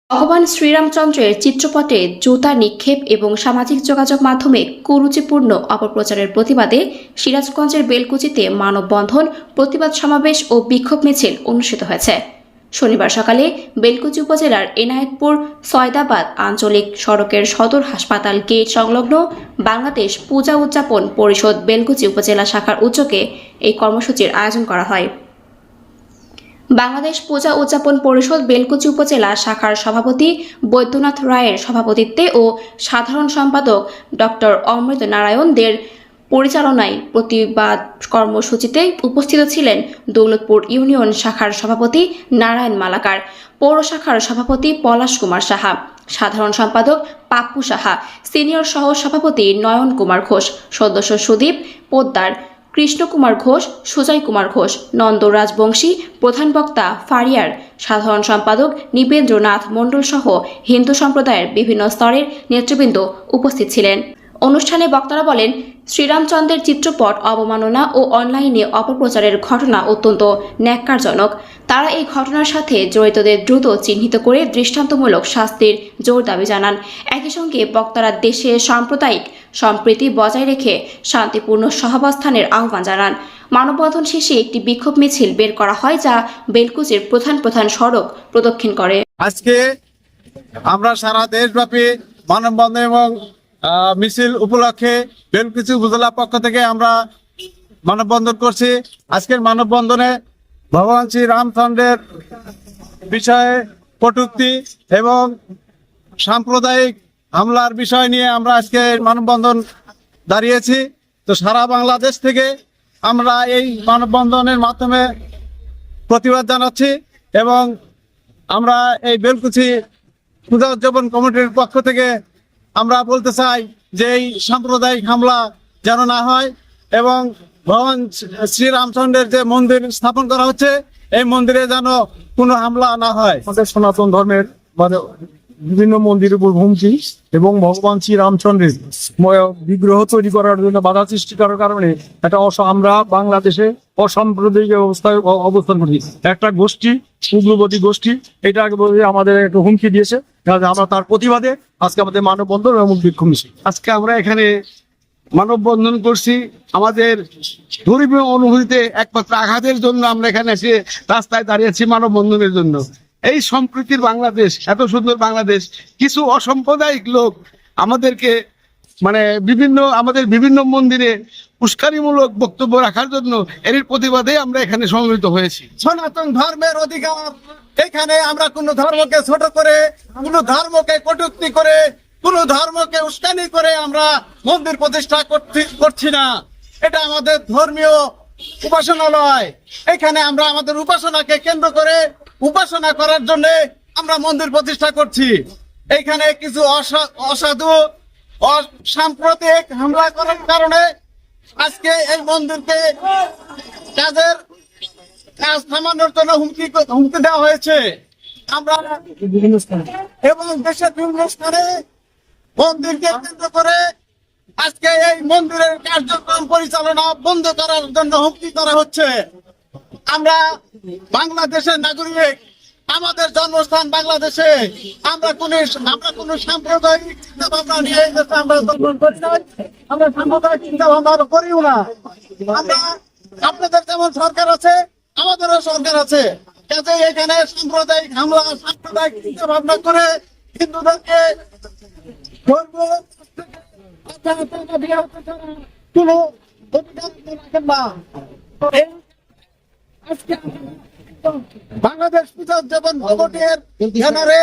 ভগবান শ্রীরামচন্দ্রের চিত্রপটে জুতা নিক্ষেপ এবং সামাজিক যোগাযোগ মাধ্যমে কুরুচিপূর্ণ অপপ্রচারের প্রতিবাদে সিরাজগঞ্জের বেলকুচিতে মানববন্ধন, প্রতিবাদ সমাবেশ ও বিক্ষোভ মিছিল অনুষ্ঠিত হয়েছে। শনিবার সকালে বেলকুচি উপজেলার এনায়েতপুর সয়দাবাদ আঞ্চলিক সড়কের সদর হাসপাতাল গেট সংলগ্ন বাংলাদেশ পূজা উদযাপন পরিষদ বেলকুচি উপজেলা শাখার উদ্যোগে এই কর্মসূচির আয়োজন করা হয়। বাংলাদেশ পূজা উদযাপন পরিষদ বেলকুচি উপজেলা শাখার সভাপতি বৈদ্যনাথ রায়ের সভাপতিত্বে ও সাধারণ সম্পাদক ডক্টর অমৃত নারায়ণ দের পরিচালনায় প্রতিবাদ কর্মসূচিতে উপস্থিত ছিলেন দৌলতপুর ইউনিয়ন শাখার সভাপতি নারায়ণ মালাকার, পৌর শাখার সভাপতি পলাশ কুমার সাহা, সাধারণ সম্পাদক পাপ্পু সাহা, সিনিয়র সহ সভাপতি নয়ন কুমার ঘোষ, সদস্য সুদীপ পোদ্দার, কৃষ্ণ কুমার ঘোষ, সুজয় কুমার ঘোষ, নন্দ রাজবংশী, প্রধান বক্তা ফারিয়ার, সাধারণ সম্পাদক নিবেন্দ্রনাথ মণ্ডল সহ হিন্দু সম্প্রদায়ের বিভিন্ন স্তরের নেতৃবৃন্দ উপস্থিত ছিলেন। অনুষ্ঠানে বক্তারা বলেন, শ্রীরামচন্দ্রের চিত্রপট অবমাননা ও অনলাইনে অপপ্রচারের ঘটনা অত্যন্ত ন্যাক্কারজনক। তারা এই ঘটনার সাথে জড়িতদের দ্রুত চিহ্নিত করে দৃষ্টান্তমূলক শাস্তির জোর দাবি জানান। একই সঙ্গে বক্তারা দেশে সাম্প্রদায়িক সম্প্রীতি বজায় রেখে শান্তিপূর্ণ সহাবস্থানের আহ্বান জানান। মানববন্ধন শেষে একটি বিক্ষোভ মিছিল বের করা হয়, যা বেলকুচির প্রধান সড়ক প্রদক্ষিণ করে। আজকে আমরা সারা দেশব্যাপী মানববন্ধন এবং মিছিল উপলক্ষে বেলকুচি উপজেলা পক্ষ থেকে আমরা মানববন্ধন করছি। আজকের মানববন্ধনে ভগবান শ্রী রামচন্দ্রের বিষয়ে কটূক্তি এবং সাম্প্রদায়িক হামলার বিষয় নিয়ে আমরা আজকে মানববন্ধন দাঁড়িয়েছি। তো সারা বাংলাদেশ থেকে আমরা এই মানববন্ধনের মাধ্যমে প্রতিবাদ জানাচ্ছি এবং আমরা এই বেলকুচি পূজা উদযাপন কমিটির পক্ষ থেকে আমরা বলতে চাই যে এই সাম্প্রদায়িক হামলা যেন না হয় এবং ভগবান শ্রীরামচন্দ্রের যে মন্দির স্থাপন করা হচ্ছে এই মন্দিরে যেন কোনো হামলা না হয়। আমাদের সনাতন ধর্মের বিভিন্ন মন্দিরের উপর হুমকি এবং ভগবান শ্রী রামচন্দ্রের বিগ্রহ তৈরি করার জন্য বাধা সৃষ্টি করার কারণে আমরা বাংলাদেশে অসাম্প্রদায়িক অবস্থায় অবস্থান করি। একটা গোষ্ঠী, উগ্রপন্থী গোষ্ঠী, এটা আমাদের একটা হুমকি দিয়েছে। আমরা তার প্রতিবাদে আজকে আমাদের মানববন্ধন এবং বিক্ষোভ মিছিল। আজকে আমরা এখানে মানববন্ধন করছি আমাদের ধর্মীয় অনুভূতিতে একমাত্র আঘাতের জন্য আমরা এখানে এসে রাস্তায় দাঁড়িয়েছি মানববন্ধনের জন্য। এই সম্প্রীতির বাংলাদেশ, এত সুন্দর বাংলাদেশ, কিছু অসাম্প্রদায়িক লোক আমাদেরকে আমাদের বিভিন্ন মন্দিরে উস্কানিমূলক বক্তব্য রাখার জন্য এর প্রতিবাদে আমরা এখানে সমবেত হয়েছি। সনাতন ধর্মের অধিকার, এখানে আমরা কোনো ধর্মকে ছোট করে, কোনো ধর্মকে কটূক্তি করে, কোনো ধর্মকে উস্কানি করে আমরা মন্দির প্রতিষ্ঠা করছি না। এটা আমাদের ধর্মীয় উপাসনালয়। এখানে আমরা আমাদের উপাসনাকে কেন্দ্র করে উপাসনা করার জন্য আমরা মন্দির প্রতিষ্ঠা করছি। এইখানে কিছু অসাধু অসাম্প্রদায়িক হামলা করার কারণে আজকে এই মন্দিরকে কাজ থামানোর জন্য হুমকি দেওয়া হয়েছে। আমরা এবং দেশের বিভিন্ন স্থানে মন্দিরকে কেন্দ্র করে আজকে এই মন্দিরের কার্যক্রম পরিচালনা বন্ধ করার জন্য হুমকি করা হচ্ছে। আমরা বাংলাদেশের নাগরিক, আমাদের জন্মস্থান বাংলাদেশে, আমরা কোন সাম্প্রদায়িক চিন্তা ভাবনা নিয়ে আমরা সাম্প্রদায়িক চিন্তা ভাবনা করিও না। আমরা আপনাদের যেমন সরকার আছে আমাদেরও সরকার আছে, যাতে এখানে সাম্প্রদায়িক হামলা, সাম্প্রদায়িক চিন্তা ভাবনা করে হিন্দুদেরকে কোন অধিকার না। বাংলাদেশ পূজা উদযাপন কমিটির ব্যানারে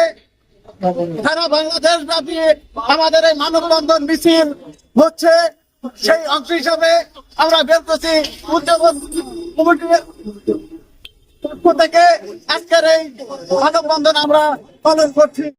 সারা বাংলাদেশ ব্যাপী আমাদের এই মানববন্ধন মিছিল হচ্ছে। সেই অংশ হিসাবে আমরা বেলকুচি উদযাপন কমিটির পক্ষ থেকে আজকের এই মানববন্ধন আমরা পালন করছি।